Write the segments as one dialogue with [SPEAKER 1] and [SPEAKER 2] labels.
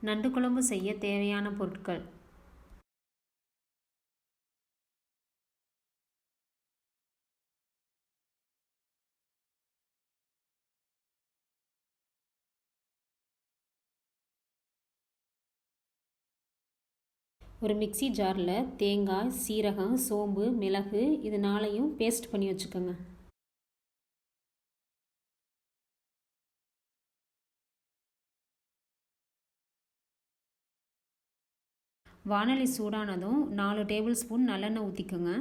[SPEAKER 1] நண்டு குழம்பு செய்ய தேவையான பொருட்கள்: ஒரு மிக்ஸி ஜாரில் தேங்காய், சீரகம், சோம்பு, மிளகு இது நாளையும் பேஸ்ட் பண்ணி வச்சுக்கோங்க. வாணலி சூடானதும் 4 டேபிள் ஸ்பூன் நல்லெண்ணெய் ஊற்றிக்கோங்க.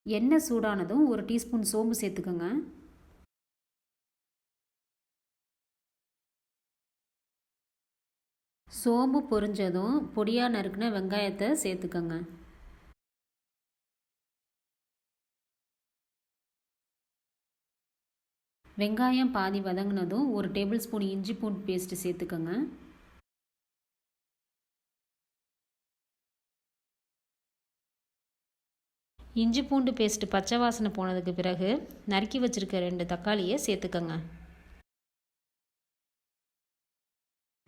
[SPEAKER 1] எண்ணெய் சூடானதும் 1 டீஸ்பூன் சோம்பு சேர்த்துக்கோங்க. சோம்பு பொரிஞ்சதும் பொடியாக நறுக்கின வெங்காயத்தை சேர்த்துக்கோங்க. வெங்காயம் பாதி வதங்கினதும் 1 டேபிள் ஸ்பூன் இஞ்சி பூண்டு பேஸ்ட்டு சேர்த்துக்கோங்க. இஞ்சி பூண்டு பேஸ்ட்டு பச்சை வாசனை போனதுக்கு பிறகு நறுக்கி வச்சுருக்க 2 தக்காளியை சேர்த்துக்கோங்க.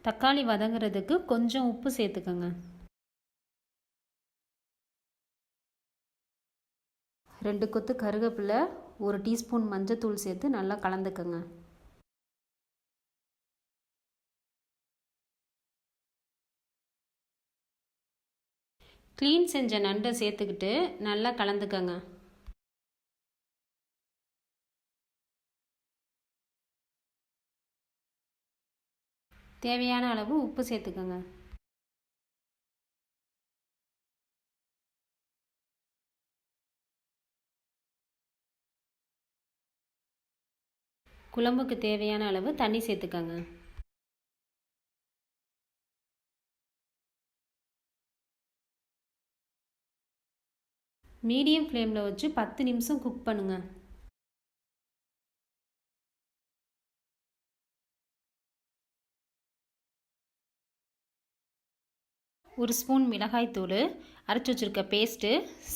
[SPEAKER 1] தக்காளி வதங்குறதுக்கு கொஞ்சம் உப்பு சேர்த்துக்கோங்க. 2 கொத்து கருவேப்பிலை, 1 டீஸ்பூன் மஞ்சத்தூள் சேர்த்து நல்லா கலந்துக்கோங்க. க்ளீன் செஞ்ச நண்டை சேர்த்துக்கிட்டு நல்லா கலந்துக்கங்க. தேவையான அளவு உப்பு சேர்த்துக்கங்க. குழம்புக்கு தேவையான அளவு தண்ணி சேர்த்துக்கங்க. மீடியம் ஃப்ளேமில் வச்சு 10 நிமிஷம் குக் பண்ணுங்க. ஒரு ஸ்பூன் மிளகாய்த்தூள், அரைச்சி வச்சுருக்க பேஸ்ட்டு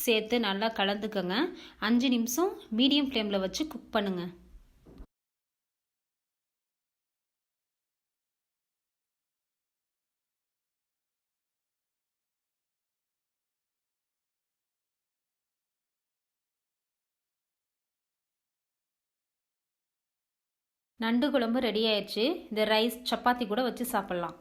[SPEAKER 1] சேர்த்து நல்லா கலந்துக்கங்க. 5 நிமிஷம் மீடியம் ஃப்ளேமில் வச்சு குக் பண்ணுங்கள். நண்டு குழம்பு ரெடி ஆயிடுச்சு. இந்த ரைஸ், சப்பாத்தி கூட வச்சு சாப்பிட்லாம்.